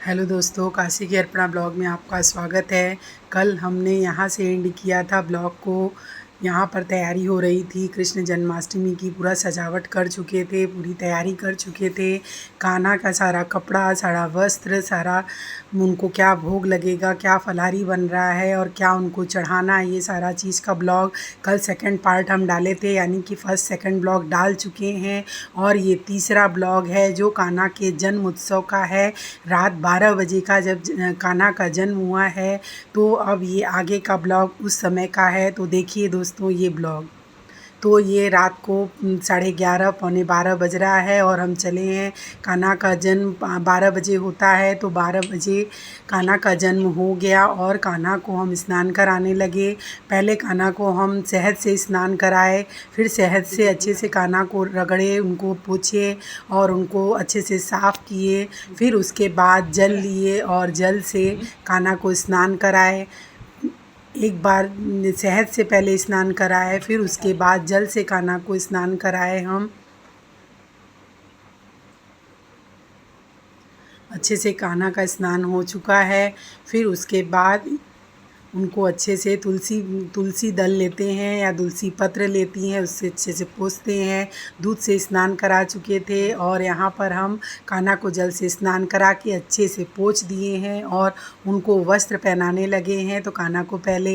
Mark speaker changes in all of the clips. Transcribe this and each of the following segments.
Speaker 1: Hello दोस्तों, काशी की Arpana blog में आपका स्वागत है। कल हमने यहाँ से एंड किया था ब्लॉग को। यहाँ पर तैयारी हो रही थी कृष्ण जन्माष्टमी की, पूरा सजावट कर चुके थे, पूरी तैयारी कर चुके थे। कान्हा का सारा कपड़ा, सारा वस्त्र, सारा उनको क्या भोग लगेगा, क्या फलाहारी बन रहा है और क्या उनको चढ़ाना है, ये सारा चीज़ का ब्लॉग कल सेकंड पार्ट हम डाले थे, यानी कि फर्स्ट सेकंड ब्लॉग डाल चुके हैं। और ये तीसरा ब्लॉग है जो कान्हा के जन्म उत्सव का है। रात 12 बजे का जब कान्हा का जन्म हुआ है, तो अब ये आगे का ब्लॉग उस समय का है। तो देखिए दोस्तों ये ब्लॉग। तो ये रात को 11:30 पौने 12 बज रहा है और हम चले हैं। कान्हा का जन्म 12 बजे होता है, तो 12 बजे कान्हा का जन्म हो गया और कान्हा को हम स्नान कराने लगे। पहले कान्हा को हम शहद से स्नान कराए, फिर शहद से अच्छे से कान्हा को रगड़े, उनको पोंछे और उनको अच्छे से साफ़ किए। फिर उसके बाद जल लिए और जल से कान्हा को स्नान कराए। एक बार शहद से पहले स्नान कराए, फिर उसके बाद जल से कान्हा को स्नान कराए हम। अच्छे से कान्हा का स्नान हो चुका है। फिर उसके बाद उनको अच्छे से तुलसी दल लेते हैं या तुलसी पत्र लेती हैं, उससे अच्छे से पोंछते हैं। दूध से स्नान करा चुके थे और यहाँ पर हम कान्हा को जल से स्नान करा के अच्छे से पोंछ दिए हैं और उनको वस्त्र पहनाने लगे हैं। तो कान्हा को पहले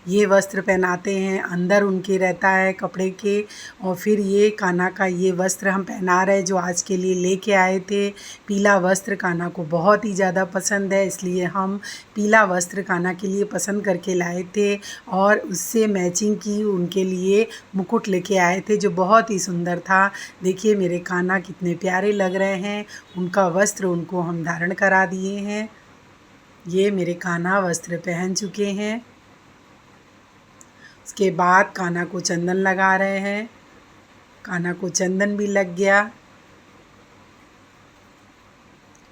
Speaker 1: ये वस्त्र पहनाते हैं, अंदर उनके रहता है कपड़े के, और फिर ये कान्हा का ये वस्त्र हम पहना रहे हैं जो आज के लिए लेके आए थे। पीला वस्त्र कान्हा को बहुत ही ज़्यादा पसंद है, इसलिए हम पीला वस्त्र कान्हा के लिए पसंद करके लाए थे और उससे मैचिंग की उनके लिए मुकुट लेके आए थे जो बहुत ही सुंदर था। देखिए मेरे कान्हा कितने प्यारे लग रहे हैं। उनका वस्त्र उनको हम धारण करा दिए हैं। ये मेरे कान्हा वस्त्र पहन चुके हैं। उसके बाद कान्हा को चंदन लगा रहे हैं। कान्हा को चंदन भी लग गया।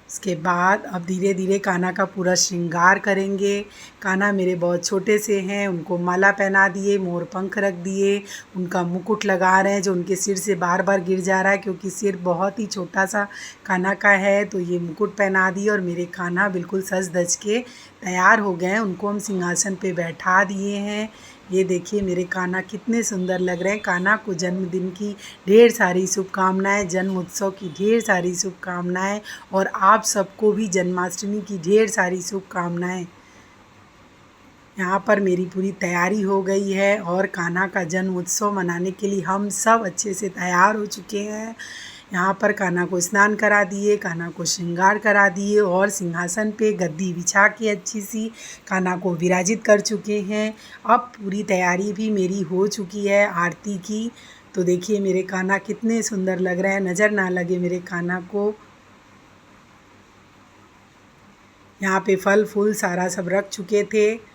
Speaker 1: उसके बाद अब धीरे धीरे कान्हा का पूरा श्रृंगार करेंगे। कान्हा मेरे बहुत छोटे से हैं, उनको माला पहना दिए, मोर पंख रख दिए, उनका मुकुट लगा रहे हैं जो उनके सिर से बार बार गिर जा रहा है क्योंकि सिर बहुत ही छोटा सा कान्हा का है। तो ये मुकुट पहना दिए और मेरे कान्हा बिल्कुल सज धज के तैयार हो गए हैं। उनको हम सिंहासन पे बैठा दिए हैं। ये देखिए मेरे कान्हा कितने सुंदर लग रहे हैं। कान्हा को जन्मदिन की ढेर सारी शुभकामनाएं, जन्म उत्सव की ढेर सारी शुभकामनाएं और आप सबको भी जन्माष्टमी की ढेर सारी शुभकामनाएं। यहाँ पर मेरी पूरी तैयारी हो गई है और कान्हा का जन्म उत्सव मनाने के लिए हम सब अच्छे से तैयार हो चुके हैं। यहाँ पर कान्हा को स्नान करा दिए, कान्हा को श्रृंगार करा दिए और सिंहासन पे गद्दी बिछा के अच्छी सी कान्हा को विराजित कर चुके हैं। अब पूरी तैयारी भी मेरी हो चुकी है आरती की। तो देखिए मेरे कान्हा कितने सुंदर लग रहे हैं, नज़र ना लगे मेरे कान्हा को। यहाँ पे फल फूल सारा सब रख चुके थे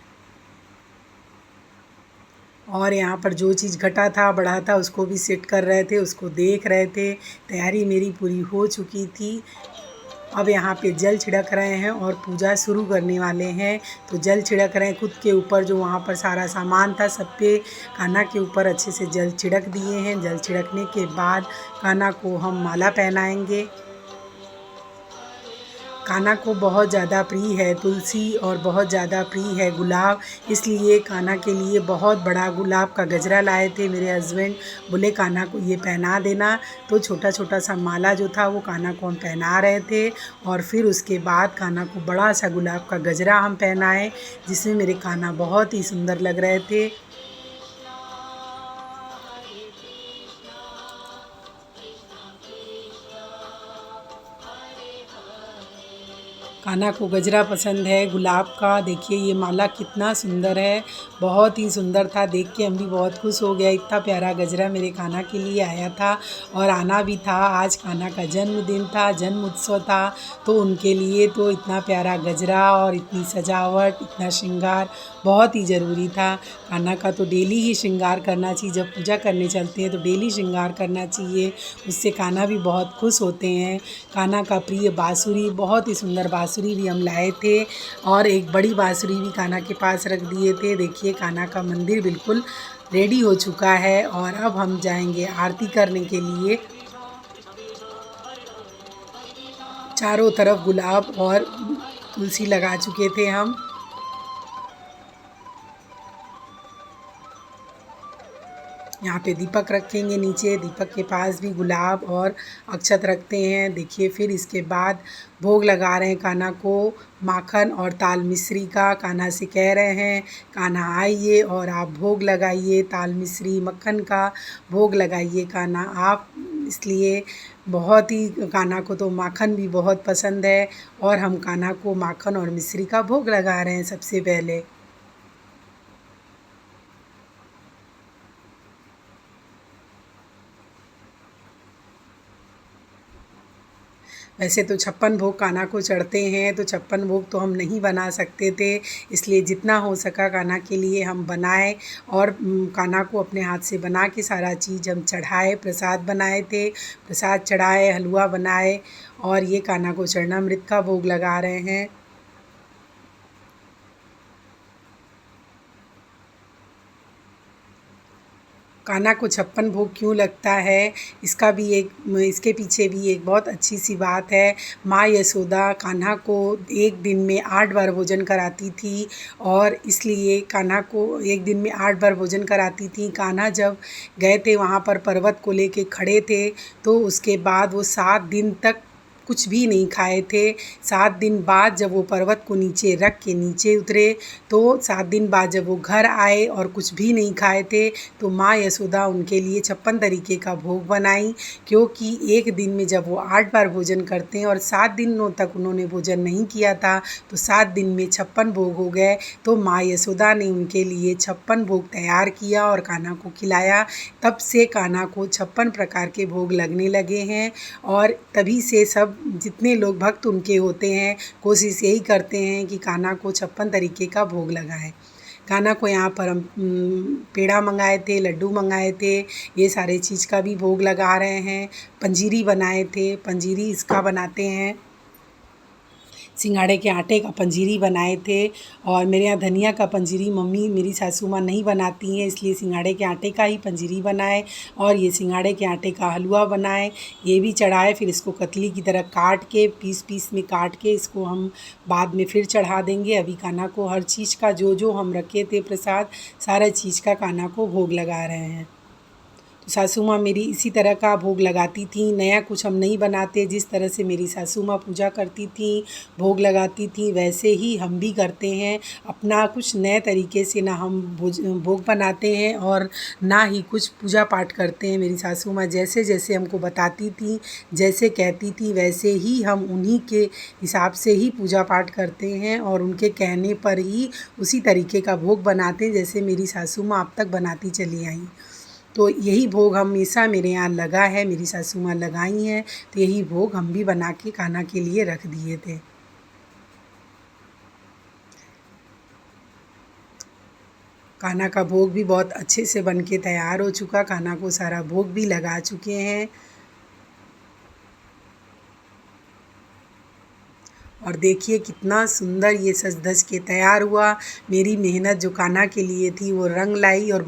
Speaker 1: और यहाँ पर जो चीज़ घटा था बढ़ा था उसको भी सेट कर रहे थे, उसको देख रहे थे। तैयारी मेरी पूरी हो चुकी थी। अब यहाँ पे जल छिड़क रहे हैं और पूजा शुरू करने वाले हैं। तो जल छिड़क रहे हैं खुद के ऊपर, जो वहाँ पर सारा सामान था सब पे कान्हा के ऊपर अच्छे से जल छिड़क दिए हैं। जल छिड़कने के बाद कान्हा को हम माला पहनाएंगे। कान्हा को बहुत ज़्यादा प्रिय है तुलसी और बहुत ज़्यादा प्रिय है गुलाब, इसलिए कान्हा के लिए बहुत बड़ा गुलाब का गजरा लाए थे मेरे हस्बैंड। बोले कान्हा को ये पहना देना, तो छोटा छोटा सा माला जो था वो कान्हा को हम पहना रहे थे और फिर उसके बाद कान्हा को बड़ा सा गुलाब का गजरा हम पहनाए, जिसमें मेरे कान्हा बहुत ही सुंदर लग रहे थे। कान्हा को गजरा पसंद है गुलाब का। देखिए ये माला कितना सुंदर है, बहुत ही सुंदर था। देख के हम भी बहुत खुश हो गया, इतना प्यारा गजरा मेरे कान्हा के लिए आया था और आना भी था। आज कान्हा का जन्मदिन था, जन्म उत्सव था, तो उनके लिए तो इतना प्यारा गजरा और इतनी सजावट, इतना श्रृंगार बहुत ही ज़रूरी था। कान्हा का तो डेली ही श्रृंगार करना चाहिए, जब पूजा करने चलते हैं तो डेली श्रृंगार करना चाहिए, उससे कान्हा भी बहुत खुश होते हैं। कान्हा का प्रिय बाँसुरी, बहुत ही सुंदर बाँसुरी भी हम लाए थे और एक बड़ी बाँसुरी भी कान्हा के पास रख दिए थे। देखिए कान्हा का मंदिर बिल्कुल रेडी हो चुका है और अब हम जाएंगे आरती करने के लिए। चारों तरफ गुलाब और तुलसी लगा चुके थे हम। यहाँ पे दीपक रखेंगे, नीचे दीपक के पास भी गुलाब और अक्षत रखते हैं। देखिए फिर इसके बाद भोग लगा रहे हैं कान्हा को माखन और ताल मिश्री का। कान्हा से कह रहे हैं कान्हा आइए और आप भोग लगाइए, ताल मिश्री मक्खन का भोग लगाइए कान्हा आप। इसलिए बहुत ही कान्हा को तो माखन भी बहुत पसंद है और हम कान्हा को माखन और मिश्री का भोग लगा रहे हैं सबसे पहले। वैसे तो 56 भोग कान्हा को चढ़ते हैं, तो 56 भोग तो हम नहीं बना सकते थे, इसलिए जितना हो सका कान्हा के लिए हम बनाए और कान्हा को अपने हाथ से बना के सारा चीज़ हम चढ़ाए। प्रसाद बनाए थे, प्रसाद चढ़ाए, हलवा बनाए और ये कान्हा को चरणामृत का भोग लगा रहे हैं। कान्हा को 56 भोग क्यों लगता है, इसके पीछे भी एक बहुत अच्छी सी बात है। माँ यशोदा कान्हा को एक दिन में 8 बार भोजन कराती थी और इसलिए कान्हा को एक दिन में 8 बार भोजन कराती थी। कान्हा जब गए थे वहाँ पर पर्वत को लेके खड़े थे, तो उसके बाद वो 7 दिन तक कुछ भी नहीं खाए थे। 7 दिन बाद जब वो पर्वत को नीचे रख के नीचे उतरे, तो 7 दिन बाद जब वो घर आए और कुछ भी नहीं खाए थे, तो माँ यशोदा उनके लिए 56 तरीके का भोग बनाई। क्योंकि एक दिन में जब वो 8 बार भोजन करते हैं और 7 दिनों तक उन्होंने भोजन नहीं किया था, तो 7 दिन में 56 भोग हो गए। तो माँ यशोदा ने उनके लिए 56 भोग तैयार किया और कान्हा को खिलाया। तब से कान्हा को 56 प्रकार के भोग लगने लगे हैं और तभी से सब जितने लोग भक्त उनके होते हैं कोशिश यही करते हैं कि कान्हा को 56 तरीके का भोग लगाएं। कान्हा को यहाँ पर हम पेड़ा मंगाए थे, लड्डू मंगाए थे, ये सारे चीज़ का भी भोग लगा रहे हैं। पंजीरी बनाए थे, पंजीरी इसका बनाते हैं, सिंघाड़े के आटे का पंजीरी बनाए थे। और मेरे यहाँ धनिया का पंजीरी मम्मी मेरी सासू माँ नहीं बनाती हैं, इसलिए सिंघाड़े के आटे का ही पंजीरी बनाए और ये सिंघाड़े के आटे का हलवा बनाए, ये भी चढ़ाए। फिर इसको कतली की तरह काट के पीस में काट के इसको हम बाद में फिर चढ़ा देंगे। अभी कान्हा को हर चीज़ का जो हम रखे थे प्रसाद, सारा चीज़ का कान्हा को भोग लगा रहे हैं। तो सासू माँ मेरी इसी तरह का भोग लगाती थी, नया कुछ हम नहीं बनाते। जिस तरह से मेरी सासू माँ पूजा करती थी, भोग लगाती थी, वैसे ही हम भी करते हैं। अपना कुछ नए तरीके से ना हम भोग बनाते हैं और ना ही कुछ पूजा पाठ करते हैं। मेरी सासू माँ जैसे जैसे हमको बताती थी, जैसे कहती थी, वैसे ही हम उन्हीं के हिसाब से ही पूजा पाठ करते हैं और उनके कहने पर ही उसी तरीके का भोग बनाते हैं जैसे मेरी सासू माँ अब तक बनाती चली आई। तो यही भोग हमेशा मेरे यहाँ लगा है, मेरी सासू माँ लगाई हैं, तो यही भोग हम भी बना के कान्हा के लिए रख दिए थे। कान्हा का भोग भी बहुत अच्छे से बन के तैयार हो चुका, कान्हा को सारा भोग भी लगा चुके हैं। और देखिए कितना सुंदर ये सज धज के तैयार हुआ। मेरी मेहनत जो कान्हा के लिए थी वो रंग लाई और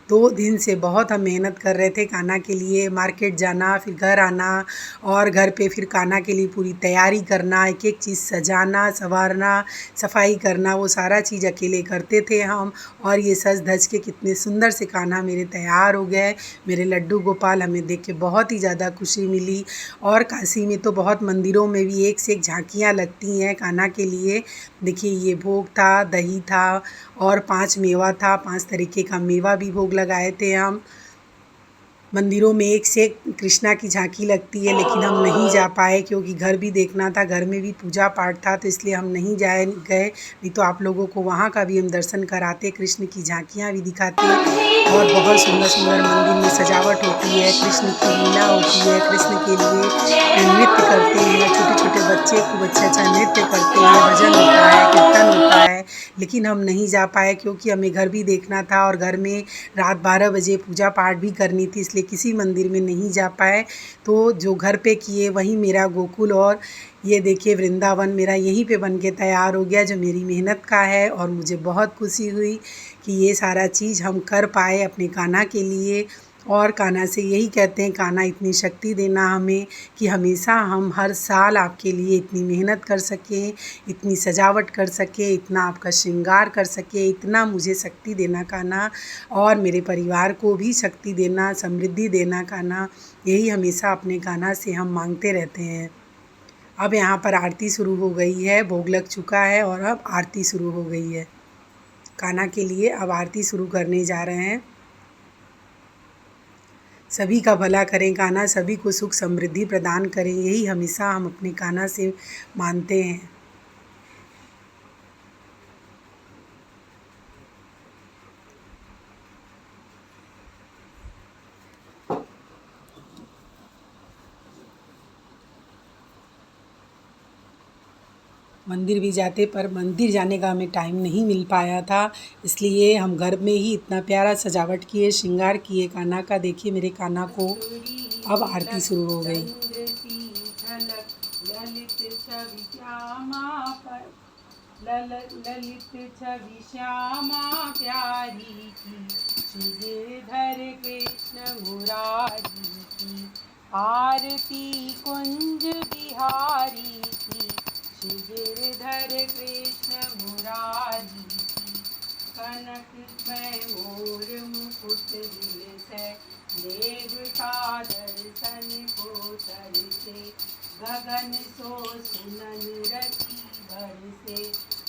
Speaker 1: 2 दिन से बहुत हम मेहनत कर रहे थे कान्हा के लिए। मार्केट जाना, फिर घर आना और घर पे फिर कान्हा के लिए पूरी तैयारी करना, एक एक चीज़ सजाना, संवारना, सफाई करना, वो सारा चीज़ अकेले करते थे हम। और ये सज धज के कितने सुंदर से कान्हा मेरे तैयार हो गए। मेरे लड्डू गोपाल, हमें देख के बहुत ही ज़्यादा खुशी मिली। और काशी में तो बहुत मंदिरों में भी एक से एक झांकियाँ लगती हैं कान्हा के लिए। देखिए ये भोग था, दही था और 5 मेवा था, 5 तरीके का मेवा भी भोग लगाए थे हम। मंदिरों में एक से एक कृष्णा की झांकी लगती है, लेकिन हम नहीं जा पाए क्योंकि घर भी देखना था, घर में भी पूजा पाठ था, तो इसलिए हम नहीं गए। नहीं तो आप लोगों को वहाँ का भी हम दर्शन कराते, कृष्ण की झांकियाँ भी दिखाते। और बहुत सुंदर सुंदर मंदिर में सजावट होती है, कृष्ण की लीला होती है, कृष्ण के लिए नृत्य करते हैं, छोटे छोटे बच्चे खूब अच्छा नृत्य करते हैं, भजन होता है, कीर्तन होता है। लेकिन हम नहीं जा पाए क्योंकि हमें घर भी देखना था और घर में रात 12 बजे पूजा पाठ भी करनी थी, इसलिए किसी मंदिर में नहीं जा पाए। तो जो घर पे किए वहीं मेरा गोकुल और ये देखिए वृंदावन मेरा यहीं पे बन के तैयार हो गया, जो मेरी मेहनत का है। और मुझे बहुत खुशी हुई कि ये सारा चीज़ हम कर पाए अपने कान्हा के लिए। और कान्हा से यही कहते हैं, कान्हा इतनी शक्ति देना हमें कि हमेशा हम हर साल आपके लिए इतनी मेहनत कर सकें, इतनी सजावट कर सकें, इतना आपका श्रृंगार कर सकें। इतना मुझे शक्ति देना कान्हा, और मेरे परिवार को भी शक्ति देना, समृद्धि देना कान्हा। यही हमेशा अपने कान्हा से हम मांगते रहते हैं। अब यहाँ पर आरती शुरू हो गई है, भोग लग चुका है और अब आरती शुरू हो गई है। कान्हा के लिए अब आरती शुरू करने जा रहे हैं। सभी का भला करें कान्हा, सभी को सुख समृद्धि प्रदान करें, यही हमेशा हम अपने कान्हा से मानते हैं। मंदिर भी जाते, पर मंदिर जाने का हमें टाइम नहीं मिल पाया था, इसलिए हम घर में ही इतना प्यारा सजावट किए, श्रृंगार किए कान्हा का। देखिए मेरे कान्हा को। अब आरती शुरू हो गई। ललित छवि श्यामा प्यारी की, श्रीधर कृष्ण मुरारी की, आरती कुंज बिहारी की, श्रीधर कृष्ण मुरारी की, कनक में मोर मुकुट दिल से, देवता दर्शन को तरसे, गगन सो सुनन रति बरसे,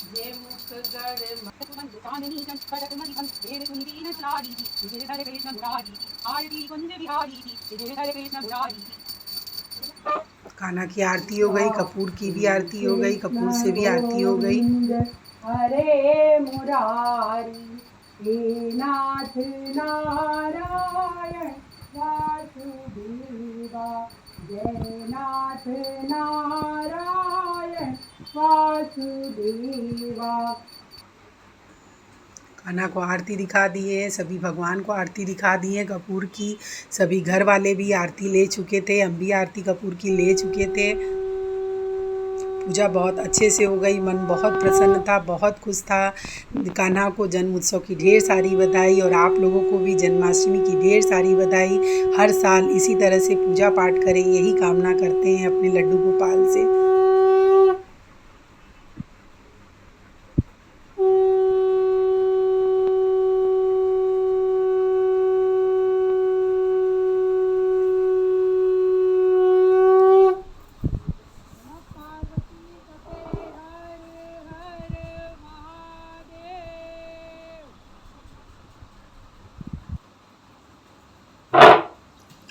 Speaker 1: जे मुख गर चांदनी खड़क मणिकं, देव कुंदीन लाड़ी, श्रीधर कृष्ण मुरारी, आरती कुंज बिहारी की, श्रीधर कृष्ण मुरारी। कान्हा की आरती हो गई, कपूर की भी आरती हो गई, कपूर से भी आरती हो गई। हरे मुरारी हे नाथ नारायण वासुदेवा, जय नाथ नारायण वासुदेवा। कान्हा को आरती दिखा दिए, सभी भगवान को आरती दिखा दी है कपूर की। सभी घर वाले भी आरती ले चुके थे, हम भी आरती कपूर की ले चुके थे। पूजा बहुत अच्छे से हो गई, मन बहुत प्रसन्न था, बहुत खुश था। कान्हा को जन्म उत्सव की ढेर सारी बधाई, और आप लोगों को भी जन्माष्टमी की ढेर सारी बधाई। हर साल इसी तरह से पूजा पाठ करें, यही कामना करते हैं अपने लड्डू गोपाल से।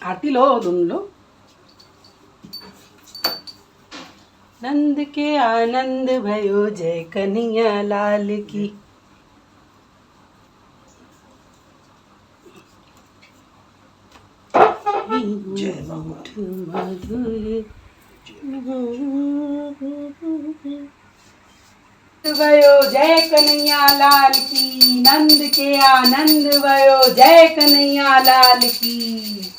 Speaker 1: आरती लो दोनों लो। नंद के आनंद भयो, जय कन्हैया लाल की। मधुर भयो, जय कन्हैया लाल की। नंद के आनंद भयो, जय कन्हैया लाल की।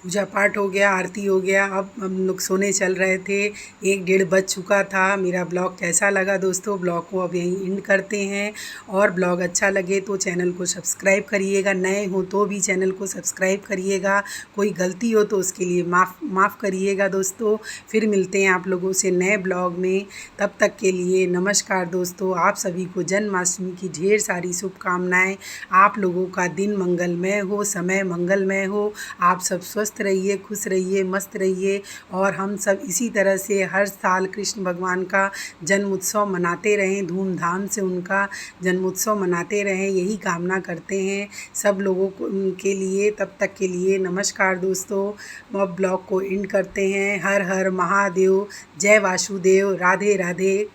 Speaker 1: पूजा पाठ हो गया, आरती हो गया, अब हम लोग सोने चल रहे थे। 1-1:30 बज चुका था। मेरा ब्लॉग कैसा लगा दोस्तों? ब्लॉग को अब यहीं एंड करते हैं, और ब्लॉग अच्छा लगे तो चैनल को सब्सक्राइब करिएगा, नए हो तो भी चैनल को सब्सक्राइब करिएगा। कोई गलती हो तो उसके लिए माफ़ करिएगा दोस्तों। फिर मिलते हैं आप लोगों से नए ब्लॉग में, तब तक के लिए नमस्कार दोस्तों। आप सभी को जन्माष्टमी की ढेर सारी शुभकामनाएँ। आप लोगों का दिन मंगलमय हो, समय मंगलमय हो। आप सब स्वस्थ रहिए, खुश रहिए, मस्त रहिए, और हम सब इसी तरह से हर साल कृष्ण भगवान का जन्म उत्सव मनाते रहें, धूमधाम से उनका जन्म उत्सव मनाते रहें, यही कामना करते हैं सब लोगों को के लिए। तब तक के लिए नमस्कार दोस्तों। अब ब्लॉग को एंड करते हैं। हर हर महादेव, जय वासुदेव, राधे राधे।